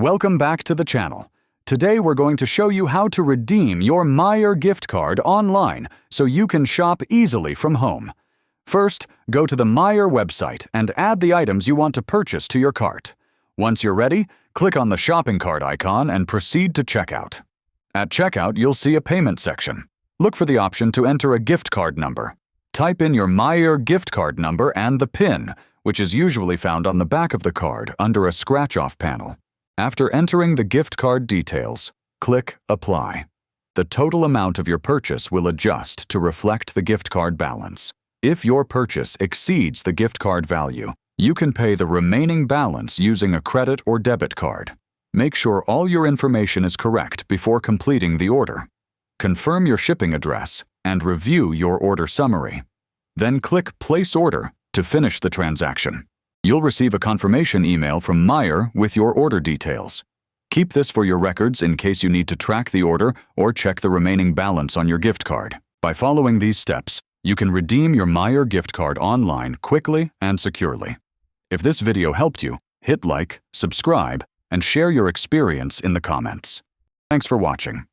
Welcome back to the channel. Today we're going to show you how to redeem your Meijer gift card online so you can shop easily from home. First, go to the Meijer website and add the items you want to purchase to your cart. Once you're ready, click on the shopping cart icon and proceed to checkout. At checkout, you'll see a payment section. Look for the option to enter a gift card number. Type in your Meijer gift card number and the PIN, which is usually found on the back of the card under a scratch-off panel. After entering the gift card details, click Apply. The total amount of your purchase will adjust to reflect the gift card balance. If your purchase exceeds the gift card value, you can pay the remaining balance using a credit or debit card. Make sure all your information is correct before completing the order. Confirm your shipping address and review your order summary. Then click Place Order to finish the transaction. You'll receive a confirmation email from Meijer with your order details. Keep this for your records in case you need to track the order or check the remaining balance on your gift card. By following these steps, you can redeem your Meijer gift card online quickly and securely. If this video helped you, hit like, subscribe, and share your experience in the comments. Thanks for watching.